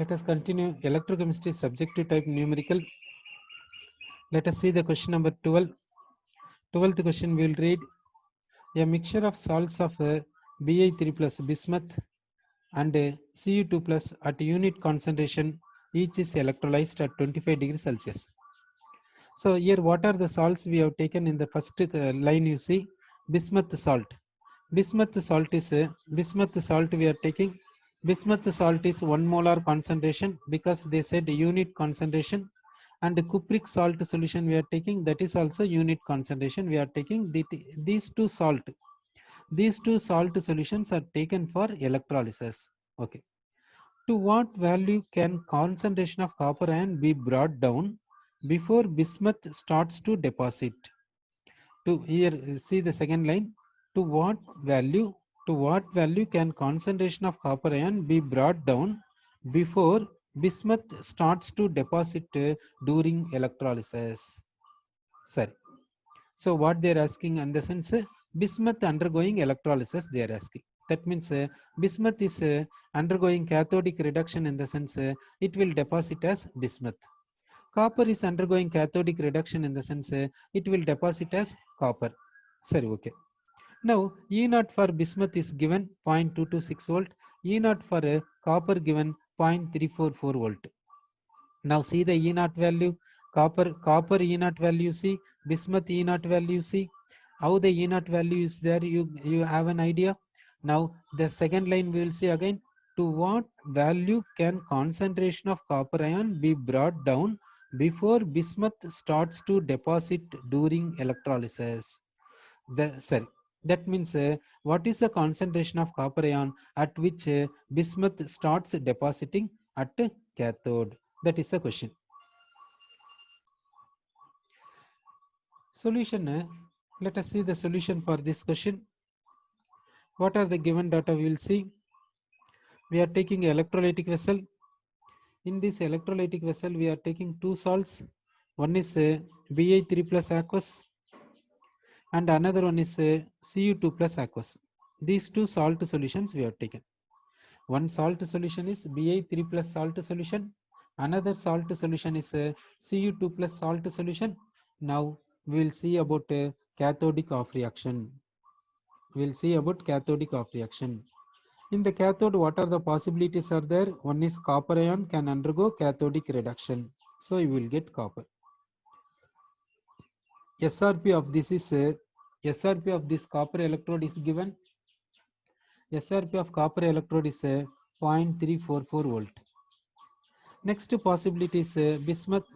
Let us continue electrochemistry subjective type numerical. Let us see the question number 12. 12th question we will read. A mixture of salts of Bi3 plus bismuth and Cu2 plus at unit concentration each is electrolyzed at 25 degrees Celsius. So here what are the salts we have taken in the first line? You see bismuth salt. Bismuth salt is bismuth salt we are taking. Bismuth salt is 1 molar concentration because they said unit concentration, and cupric salt solution we are taking, that is also unit concentration. We are taking these two salt solutions are taken for electrolysis. Okay. To what value can concentration of copper ion be brought down before bismuth starts to deposit? To here see the second line. To what value can concentration of copper ion be brought down before bismuth starts to deposit during electrolysis? Sorry. So what they are asking in the sense bismuth undergoing electrolysis they are asking. That means bismuth is undergoing cathodic reduction in the sense it will deposit as bismuth. Copper is undergoing cathodic reduction in the sense it will deposit as copper. Sorry, okay. Now E0 for bismuth is given 0.226 volt, E0 for copper given 0.344 volt. Now see the E0 value, copper E0 value see, bismuth E0 value see. How the E0 value is there, you have an idea. Now the second line we will see again. To what value can concentration of copper ion be brought down before bismuth starts to deposit during electrolysis? That means what is the concentration of copper ion at which bismuth starts depositing at cathode? That is the question. Solution. Let us see the solution for this question. What are the given data? We will see. We are taking electrolytic vessel. In this electrolytic vessel, we are taking two salts. One is Bi3 plus aqueous, and another one is Cu2 plus aqueous. These two salt solutions we have taken. One salt solution is Bi3 plus salt solution. Another salt solution is Cu2 plus salt solution. Now we will see about cathodic off reaction. We will see about cathodic off reaction. In the cathode, what are the possibilities are there? One is copper ion can undergo cathodic reduction. So you will get copper. SRP of this is SRP of this copper electrode is given. SRP of copper electrode is 0.344 volt. Next possibility is bismuth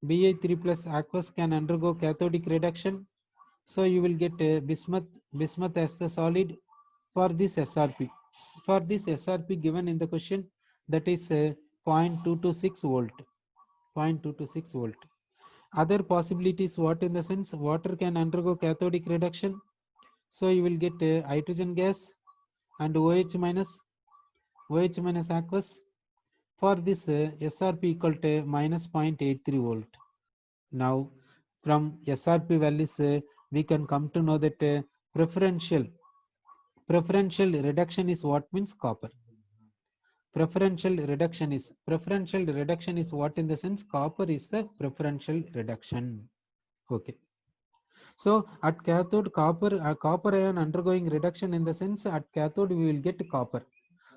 Bi3 plus aqueous can undergo cathodic reduction. So you will get bismuth as the solid for this SRP. For this SRP given in the question, that is 0.226 volt. 0.226 volt. Other possibilities, what in the sense water can undergo cathodic reduction. So you will get hydrogen gas and OH minus aqueous. For this SRP equal to minus 0.83 volt. Now from SRP values we can come to know that preferential reduction is what means copper. Preferential reduction is what in the sense copper is the preferential reduction. Okay. So at cathode copper ion undergoing reduction in the sense at cathode we will get copper.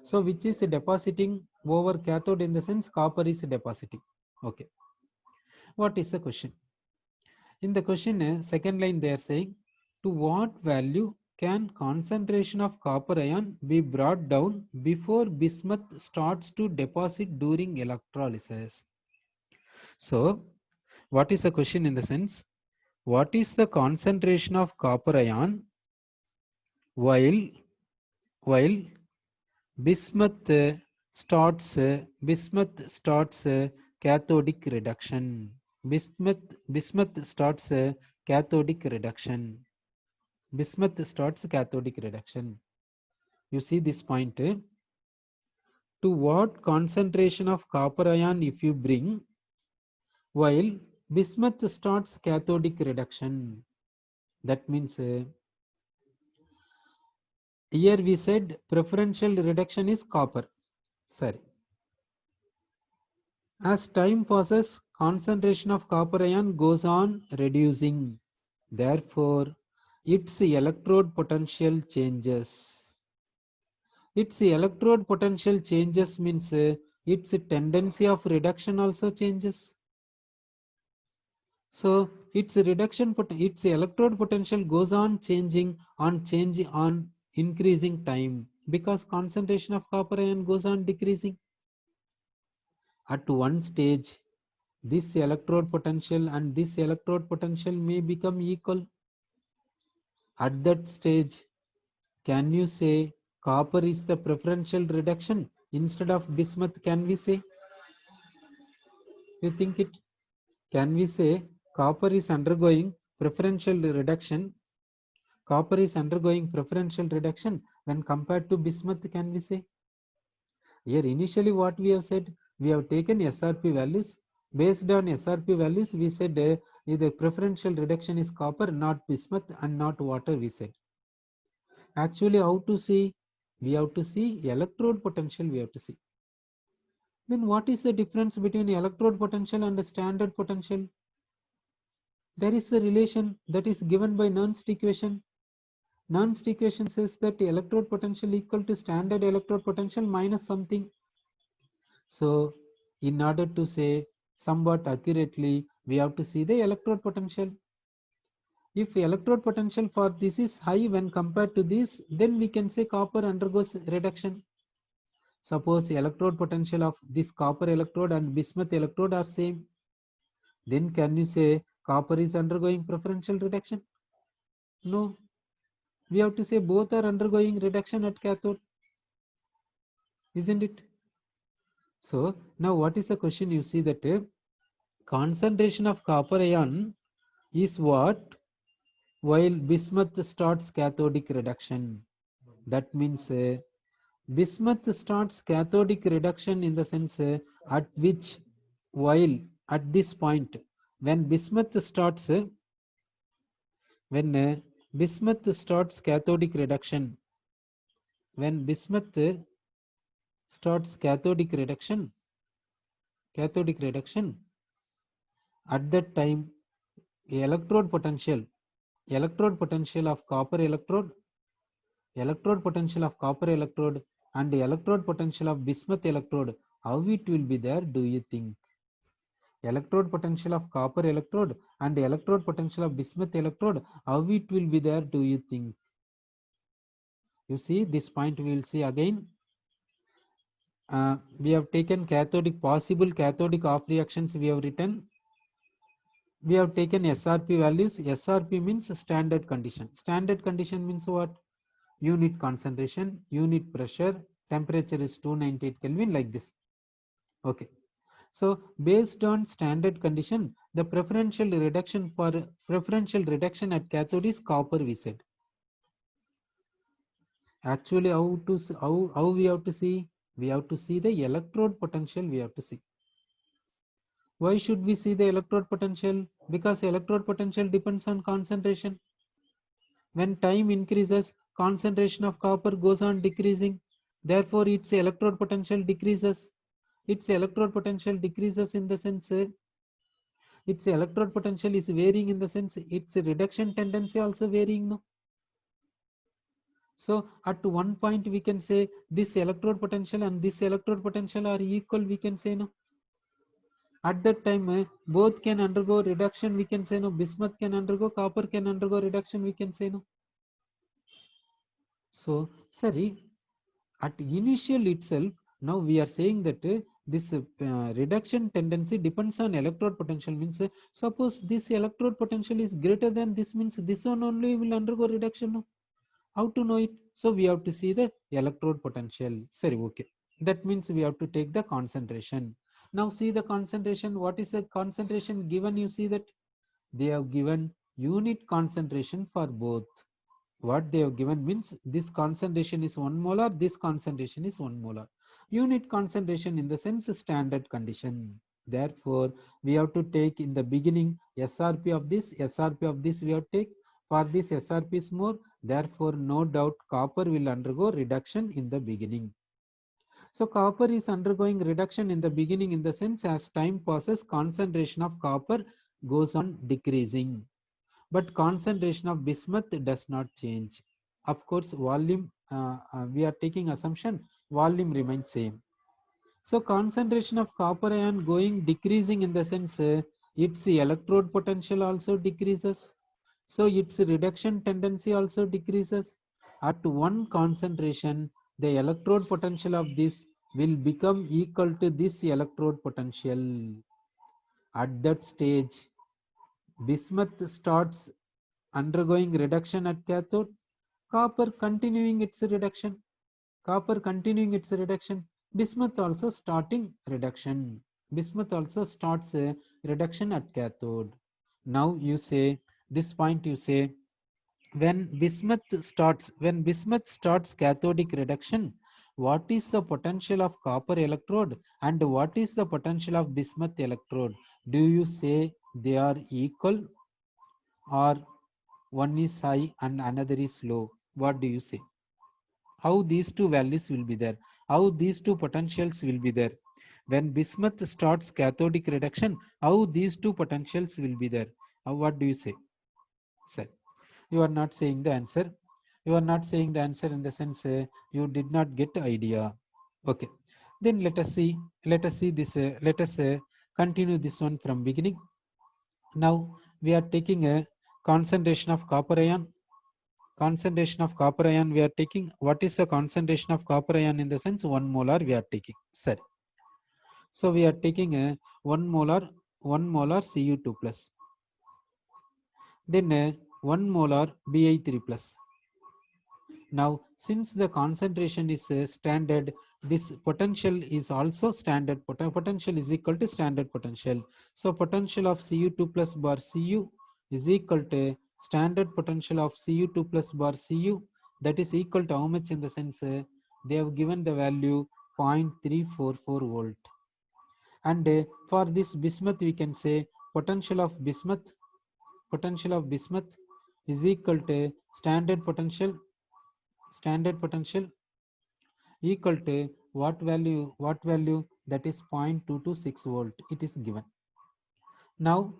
So which is depositing over cathode in the sense copper is depositing. Okay. What is the question? In the question second line they are saying, to what value can concentration of copper ion be brought down before bismuth starts to deposit during electrolysis? So what is the question in the sense, what is the concentration of copper ion while bismuth starts cathodic reduction? Bismuth starts cathodic reduction. Bismuth starts cathodic reduction. You see this point. To what concentration of copper ion if you bring while bismuth starts cathodic reduction? That means here we said preferential reduction is copper. Sorry. As time passes, concentration of copper ion goes on reducing. Therefore, its electrode potential changes. Its electrode potential changes means its tendency of reduction also changes. So its its electrode potential goes on changing on increasing time because concentration of copper ion goes on decreasing. At one stage, this electrode potential and this electrode potential may become equal. At that stage, can you say copper is the preferential reduction instead of bismuth? Can we say? You think it? Can we say copper is undergoing preferential reduction? Copper is undergoing preferential reduction when compared to bismuth, can we say? Here initially what we have said, we have taken SRP values. Based on SRP values, we said the preferential reduction is copper, not bismuth and not water, we said. Actually, how to see? We have to see electrode potential, we have to see. Then what is the difference between electrode potential and the standard potential? There is a relation that is given by Nernst equation. Nernst equation says that electrode potential equal to standard electrode potential minus something. So in order to say somewhat accurately, we have to see the electrode potential. If electrode potential for this is high when compared to this, then we can say copper undergoes reduction. Suppose electrode potential of this copper electrode and bismuth electrode are same, then can you say copper is undergoing preferential reduction? No. We have to say both are undergoing reduction at cathode, isn't it? So now what is the question? You see that concentration of copper ion is what while bismuth starts cathodic reduction. That means bismuth starts cathodic reduction in the sense at which while at this point when bismuth starts cathodic reduction, when bismuth starts cathodic reduction, at that time electrode potential of copper electrode potential of copper electrode and electrode potential of bismuth electrode, how it will be there, do you think? Electrode potential of copper electrode and electrode potential of bismuth electrode, how it will be there, do you think? You see this point we will see again. We have taken possible cathodic off reactions, we have written. We have taken SRP values. SRP means standard condition. Standard condition means what? Unit concentration, unit pressure, temperature is 298 Kelvin, like this. Okay. So based on standard condition, the preferential reduction at cathode is copper, we said. Actually, how we have to see? We have to see the electrode potential, we have to see. Why should we see the electrode potential? Because electrode potential depends on concentration. When time increases, concentration of copper goes on decreasing. Therefore, its electrode potential decreases. Its electrode potential decreases in the sense its electrode potential is varying in the sense its reduction tendency also varying. No? So at one point we can say this electrode potential and this electrode potential are equal, we can say. No. At that time both can undergo reduction, we can say. No. Bismuth can undergo, copper can undergo reduction, we can say. No. So sorry, at initial itself, now we are saying that this reduction tendency depends on electrode potential, means suppose this electrode potential is greater than this, means this one only will undergo reduction. No? How to know it? So we have to see the electrode potential. Sorry, okay. That means we have to take the concentration. Now see the concentration. What is the concentration given? You see that they have given unit concentration for both. What they have given means this concentration is 1 molar, this concentration is 1 molar. Unit concentration in the sense standard condition. Therefore, we have to take in the beginning SRP of this we have to take. For this SRP is more, therefore no doubt copper will undergo reduction in the beginning. So copper is undergoing reduction in the beginning, in the sense as time passes, concentration of copper goes on decreasing. But concentration of bismuth does not change. Of course, volume, we are taking assumption, volume remains same. So concentration of copper ion going decreasing, in the sense its electrode potential also decreases. So its reduction tendency also decreases. At one concentration, the electrode potential of this will become equal to this electrode potential. At that stage, bismuth starts undergoing reduction at cathode, copper continuing its reduction, bismuth also starting reduction. Bismuth also starts a reduction at cathode. Now you say, this point you say, when bismuth starts cathodic reduction, what is the potential of copper electrode and what is the potential of bismuth electrode? Do you say they are equal, or one is high and another is low? What do you say? How these two values will be there? How these two potentials will be there? When bismuth starts cathodic reduction, how these two potentials will be there? What do you say? Sir, you are not saying the answer. You are not saying the answer, in the sense you did not get idea. Okay. Then let us see. Let us see this. Let us continue this one from beginning. Now we are taking a concentration of copper ion. Concentration of copper ion we are taking. What is the concentration of copper ion, in the sense 1 molar we are taking? Sir. So we are taking a 1 molar Cu2 plus. Then 1 molar Bi3 plus. Now, since the concentration is standard, this potential is also standard. Potential is equal to standard potential. So, potential of Cu2 plus bar Cu is equal to standard potential of Cu2 plus bar Cu. That is equal to how much, in the sense they have given the value 0.344 volt. And for this bismuth, we can say potential of bismuth is equal to standard potential equal to what value, that is 0.226 volt, it is given. Now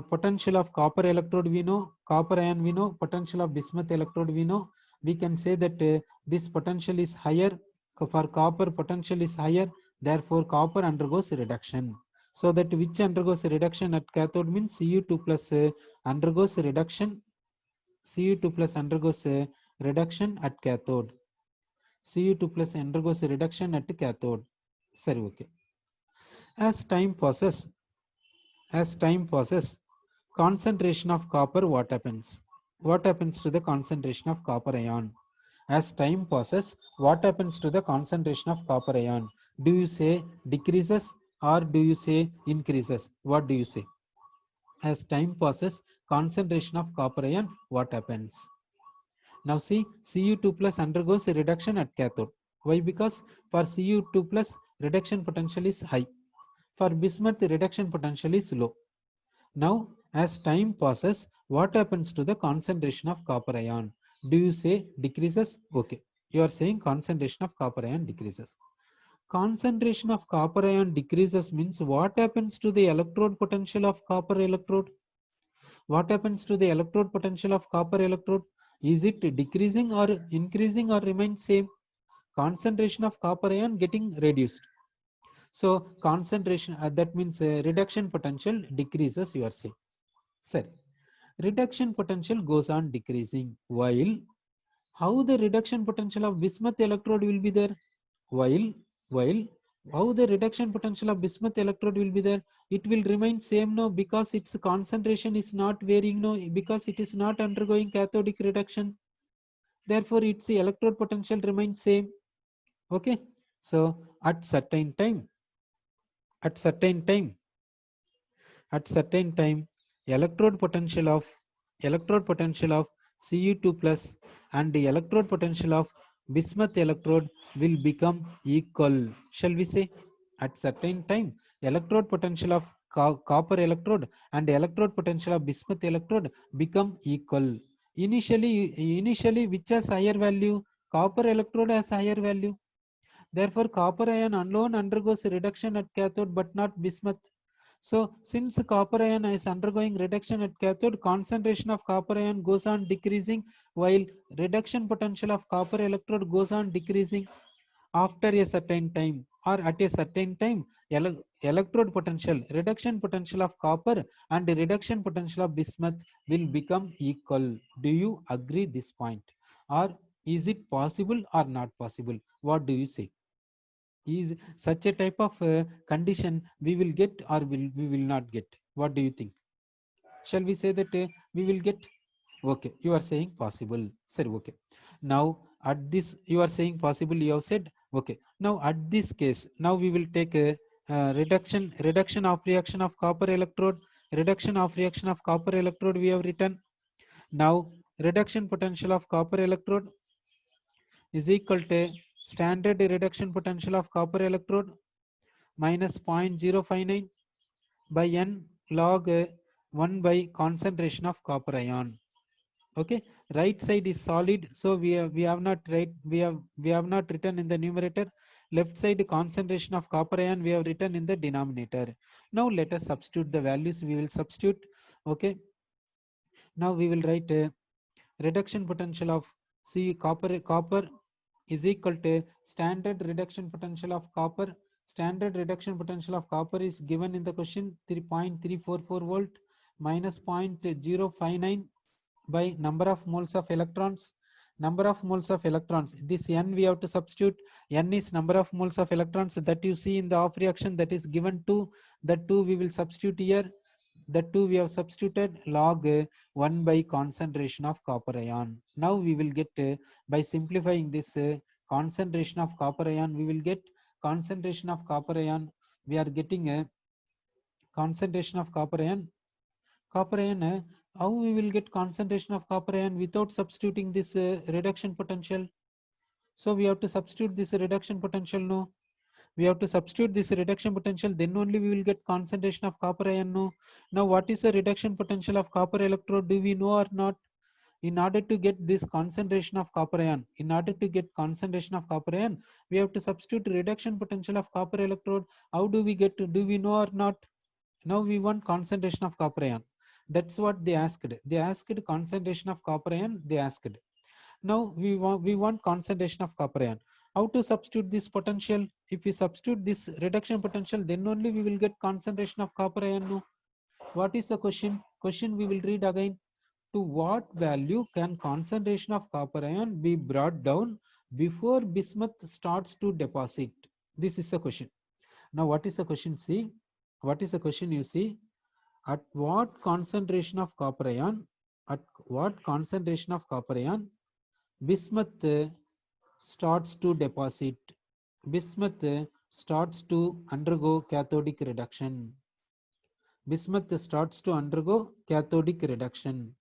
potential of copper electrode we know, copper ion we know, potential of bismuth electrode we know. We can say that this potential is higher. For copper, potential is higher, therefore copper undergoes reduction. So that which undergoes reduction at cathode means Cu2 plus undergoes reduction. Cu2 plus undergoes reduction at cathode. Cu2 plus undergoes reduction at cathode. Sorry, okay. As time passes, concentration of copper, what happens? What happens to the concentration of copper ion? As time passes, what happens to the concentration of copper ion? Do you say decreases or do you say increases? What do you say? As time passes, concentration of copper ion, what happens? Now see, Cu2 plus undergoes a reduction at cathode. Why? Because for Cu2 plus, reduction potential is high. For bismuth, the reduction potential is low. Now, as time passes, what happens to the concentration of copper ion? Do you say decreases? Okay. You are saying concentration of copper ion decreases. Concentration of copper ion decreases means what happens to the electrode potential of copper electrode? What happens to the electrode potential of copper electrode? Is it decreasing or increasing or remains same? Concentration of copper ion getting reduced. So concentration, that means reduction potential decreases, you are saying. Sir, reduction potential goes on decreasing, while how the reduction potential of bismuth electrode will be there? While how the reduction potential of bismuth electrode will be there? It will remain same, no, because its concentration is not varying, no, because it is not undergoing cathodic reduction. Therefore, its electrode potential remains same. Okay. So at certain time, at certain time, electrode potential of Cu2 plus and the electrode potential of bismuth electrode will become equal. Shall we say? At certain time, electrode potential of copper electrode and electrode potential of bismuth electrode become equal. Initially which has higher value? Copper electrode has higher value. Therefore, copper ion alone undergoes reduction at cathode but not bismuth. So, since copper ion is undergoing reduction at cathode, concentration of copper ion goes on decreasing, while reduction potential of copper electrode goes on decreasing after a certain time, or at a certain time. Electrode potential, reduction potential of copper and reduction potential of bismuth will become equal. Do you agree this point, or is it possible or not possible? What do you say? Is such a type of condition we will get, or we will not get? What do you think? Shall we say that we will get? Okay, you are saying possible, sir. Okay, now at this you are saying possible, you have said. Okay, now at this case, now we will take a reduction of reaction of copper electrode. Reduction of reaction of copper electrode we have written. Now reduction potential of copper electrode is equal to standard reduction potential of copper electrode minus 0.059 by n log 1 by concentration of copper ion. Okay, right side is solid, so we have not written in the numerator. Left side concentration of copper ion we have written in the denominator. Now let us substitute the values. We will substitute. Okay, now we will write reduction potential of copper is equal to standard reduction potential of copper. Standard reduction potential of copper is given in the question, 3.344 volt minus 0.059 by number of moles of electrons. Number of moles of electrons, this n we have to substitute. N is number of moles of electrons that you see in the off reaction, that is given to. That 2 we will substitute here. That 2 we have substituted log 1 by concentration of copper ion. Now we will get by simplifying this concentration of copper ion, we will get concentration of copper ion. We are getting a concentration of copper ion. Copper ion, how we will get concentration of copper ion without substituting this reduction potential? So we have to substitute this reduction potential. No, we have to substitute this reduction potential, then only we will get concentration of copper ion. No. Now what is the reduction potential of copper electrode? Do we know or not? In order to get this concentration of copper ion, we have to substitute reduction potential of copper electrode. How do we get? Do we know or not? Now we want concentration of copper ion. That's what they asked. They asked concentration of copper ion. They asked. Now we want concentration of copper ion. How to substitute this potential? If we substitute this reduction potential, then only we will get concentration of copper ion. No. What is the question? Question we will read again. To what value can concentration of copper ion be brought down before bismuth starts to deposit? This is the question. Now what is the question? See, what is the question? You see, at what concentration of copper ion, bismuth starts to deposit, bismuth starts to undergo cathodic reduction. Bismuth starts to undergo cathodic reduction.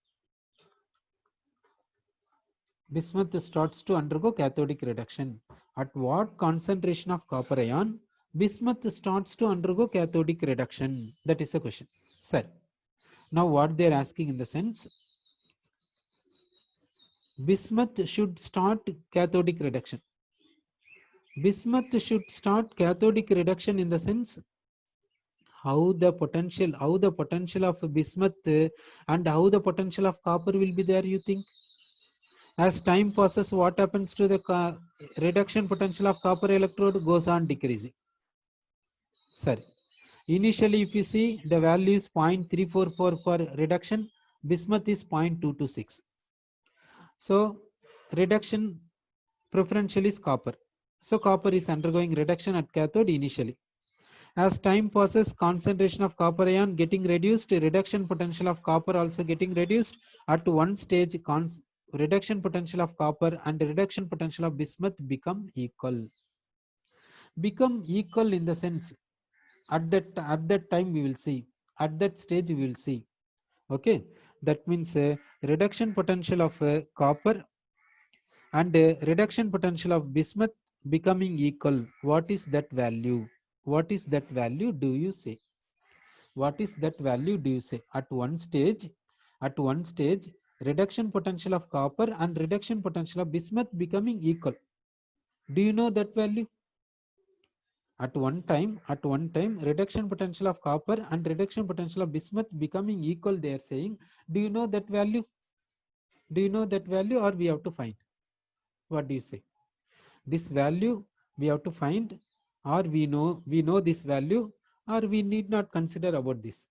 Bismuth starts to undergo cathodic reduction. At what concentration of copper ion bismuth starts to undergo cathodic reduction? That is the question, sir. Now what they are asking in the sense, bismuth should start cathodic reduction. Bismuth should start cathodic reduction in the sense, how the potential of bismuth and how the potential of copper will be there, you think? As time passes, what happens to the reduction potential of copper electrode? Goes on decreasing. Sorry. Initially, if you see, the value is 0.344 for reduction, bismuth is 0.226. So reduction preferential is copper. So copper is undergoing reduction at cathode initially. As time passes, concentration of copper ion getting reduced, reduction potential of copper also getting reduced. At one stage, reduction potential of copper and reduction potential of bismuth become equal. Become equal in the sense, at that time we will see, at that stage we will see. Okay, that means reduction potential of copper and reduction potential of bismuth becoming equal. What is that value? What is that value, do you say? What is that value, do you say? At one stage, reduction potential of copper and reduction potential of bismuth becoming equal. Do you know that value? At one time, reduction potential of copper and reduction potential of bismuth becoming equal, they are saying. Do you know that value? Do you know that value, or we have to find? What do you say? This value we have to find, or we know this value, or we need not consider about this?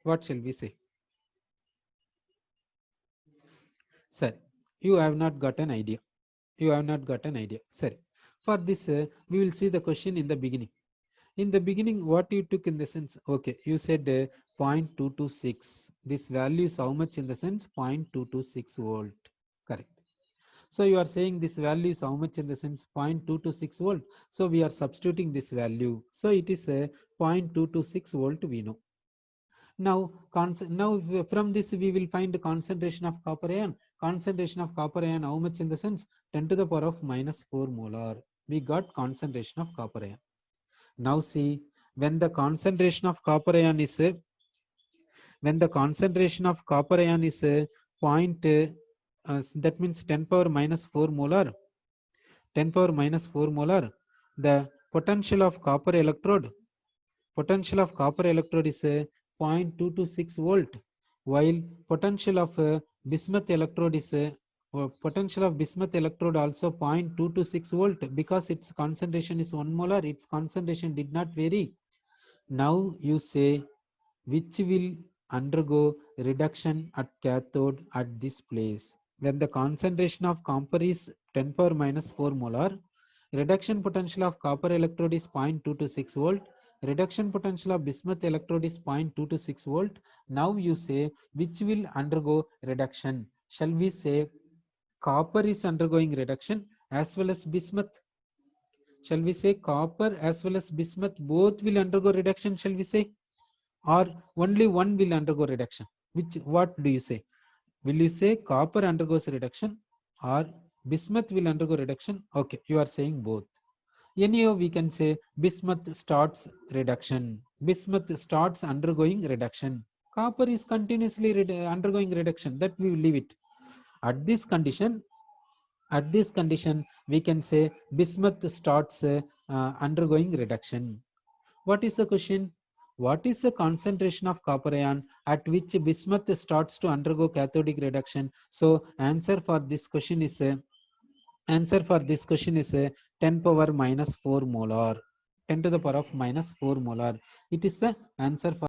What shall we say? Sir, you have not got an idea. You have not got an idea. Sir, for this, we will see the question in the beginning. In the beginning, what you took in the sense, okay, you said 0.226. This value is how much in the sense? 0.226 volt. Correct. So you are saying this value is how much in the sense? 0.226 volt. So we are substituting this value. So it is a 0.226 volt, we know. Now, from this we will find the concentration of copper ion. Concentration of copper ion, how much in the sense? 10 to the power of minus 4 molar. We got concentration of copper ion. Now see, when the concentration of copper ion is when the concentration of copper ion is that means 10 power minus 4 molar. 10 power minus 4 molar. The potential of copper electrode is 0.226 volt, while potential of bismuth electrode is potential of bismuth electrode also 0.226 volt, because its concentration is 1 molar. Its concentration did not vary. Now you say, which will undergo reduction at cathode at this place? When the concentration of copper is 10 power minus 4 molar, reduction potential of copper electrode is 0.226 volt, reduction potential of bismuth electrode is 0.226 volt. Now you say, which will undergo reduction? Shall we say copper is undergoing reduction as well as bismuth? Shall we say copper as well as bismuth both will undergo reduction? Shall we say? Or only one will undergo reduction? What do you say? Will you say copper undergoes reduction or bismuth will undergo reduction? Okay, you are saying both. Anyhow, we can say bismuth starts reduction. Bismuth starts undergoing reduction. Copper is continuously undergoing reduction. That we will leave it. At this condition, we can say bismuth starts undergoing reduction. What is the question? What is the concentration of copper ion at which bismuth starts to undergo cathodic reduction? So answer for this question is 10 power minus 4 molar. 10 to the power of minus 4 molar. It is the answer for